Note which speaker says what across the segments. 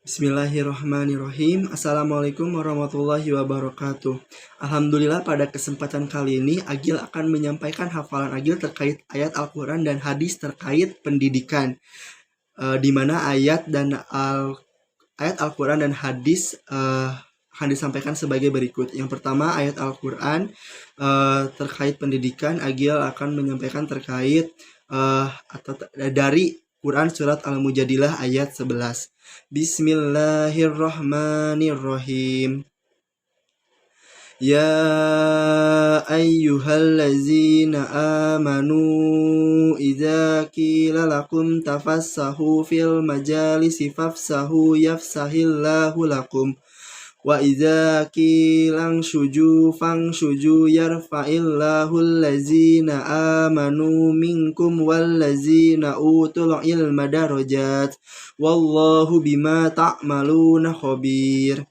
Speaker 1: Bismillahirrahmanirrahim. Assalamualaikum warahmatullahi wabarakatuh. Alhamdulillah, pada kesempatan kali ini Agil akan menyampaikan hafalan Agil terkait ayat Al-Quran dan hadis terkait pendidikan, di mana ayat Al-Quran dan hadis akan disampaikan sebagai berikut. Yang pertama, ayat Al-Quran terkait pendidikan. Agil akan menyampaikan terkait dari Quran surat Al-Mujadilah ayat 11. Bismillahirrahmanirrahim. Ya ayyuhallazina amanu idza qila lakum tafassahu fil majalisi fafsahu yafsahillahu lakum wa idza qila shuju fanshuju yarfa'illahu allazina amanu minkum wallazina utul ilma darajat wallahu bima ta'maluna khabir.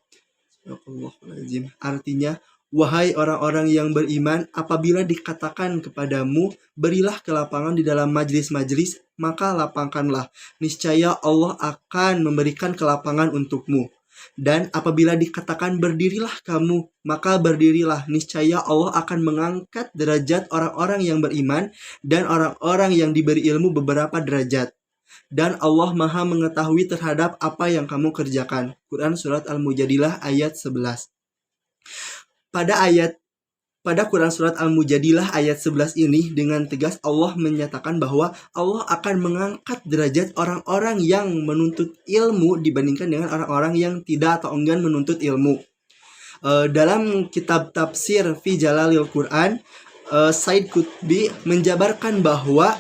Speaker 1: Artinya, wahai orang-orang yang beriman, apabila dikatakan kepadamu, berilah kelapangan di dalam majlis-majlis, maka lapangkanlah. Niscaya Allah akan memberikan kelapangan untukmu. Dan apabila dikatakan berdirilah kamu, maka berdirilah. Niscaya Allah akan mengangkat derajat orang-orang yang beriman dan orang-orang yang diberi ilmu beberapa derajat. Dan Allah Maha mengetahui terhadap apa yang kamu kerjakan. Quran surat Al-Mujadilah ayat 11. Pada Quran surat Al-Mujadilah ayat 11 ini dengan tegas Allah menyatakan bahwa Allah akan mengangkat derajat orang-orang yang menuntut ilmu dibandingkan dengan orang-orang yang tidak atau enggan menuntut ilmu. Dalam kitab tafsir Fi Jalalil Quran, Said Qutbi menjabarkan bahwa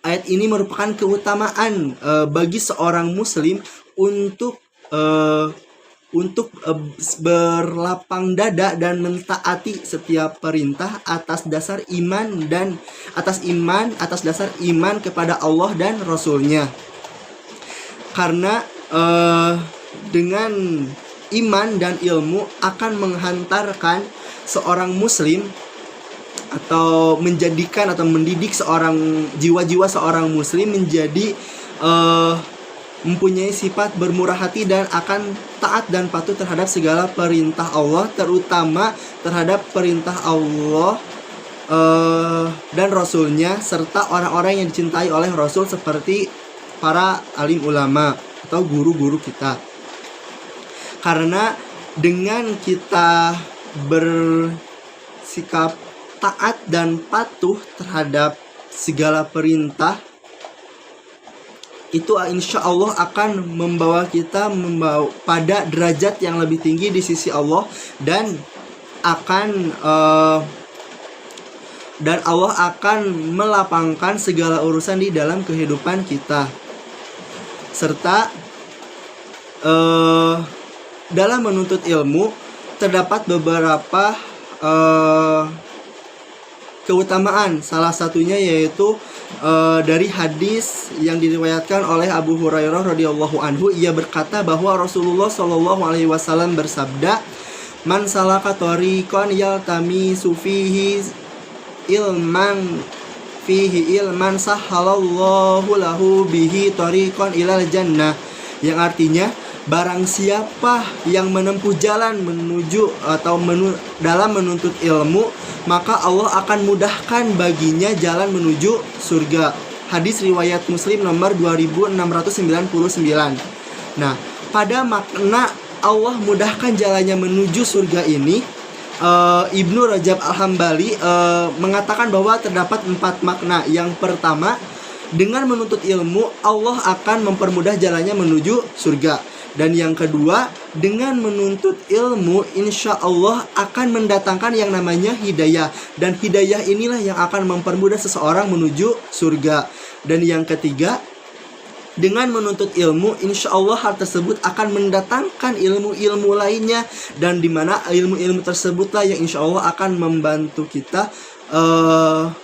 Speaker 1: ayat ini merupakan keutamaan bagi seorang muslim untuk berlapang dada dan mentaati setiap perintah atas dasar iman kepada Allah dan Rasul-Nya. Karena dengan iman dan ilmu akan menghantarkan seorang muslim atau menjadikan atau mendidik jiwa-jiwa seorang muslim menjadi mempunyai sifat bermurah hati dan akan taat dan patuh terhadap segala perintah Allah, terutama terhadap perintah Allah dan Rasul-Nya, serta orang-orang yang dicintai oleh Rasul seperti para alim ulama atau guru-guru kita. Karena dengan kita bersikap taat dan patuh terhadap segala perintah, itu insya Allah akan membawa kita pada derajat yang lebih tinggi di sisi Allah, dan Allah akan melapangkan segala urusan di dalam kehidupan kita. Serta dalam menuntut ilmu terdapat beberapa keutamaan. Salah satunya yaitu dari hadis yang diriwayatkan oleh Abu Hurairah radhiyallahu anhu. Ia berkata bahwa Rasulullah shallallahu alaihi wasallam bersabda, "Man salaka thariqan yaltamisu fihi ilman sahhalallahu lahu bihi thariqan ilal jannah." Yang artinya, barang siapa yang menempuh jalan dalam menuntut ilmu, maka Allah akan mudahkan baginya jalan menuju surga. Hadis riwayat Muslim nomor 2699. Nah, pada makna Allah mudahkan jalannya menuju surga ini, Ibnu Rajab Al-Hambali mengatakan bahwa terdapat 4 makna. Yang pertama, dengan menuntut ilmu Allah akan mempermudah jalannya menuju surga. Dan yang kedua, dengan menuntut ilmu insya Allah akan mendatangkan yang namanya hidayah. Dan hidayah inilah yang akan mempermudah seseorang menuju surga. Dan yang ketiga, dengan menuntut ilmu insya Allah hal tersebut akan mendatangkan ilmu-ilmu lainnya. Dan dimana ilmu-ilmu tersebutlah yang insya Allah akan membantu kita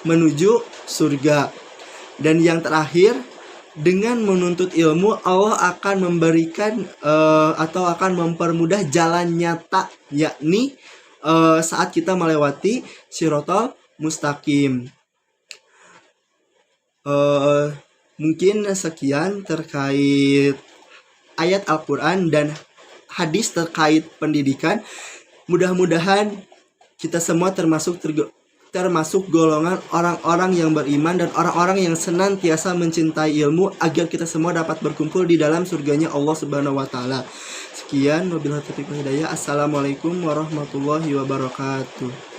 Speaker 1: menuju surga. Dan yang terakhir, dengan menuntut ilmu Allah akan memberikan atau akan mempermudah jalan nyata, yakni saat kita melewati Shiratal Mustaqim. Mungkin sekian terkait ayat Al-Quran dan hadis terkait pendidikan. Mudah-mudahan kita semua termasuk golongan orang-orang yang beriman dan orang-orang yang senantiasa mencintai ilmu, agar kita semua dapat berkumpul di dalam surganya Allah Subhanahu wa taala. Sekian, wabillahi taufiq wal hidayah. Assalamualaikum warahmatullahi wabarakatuh.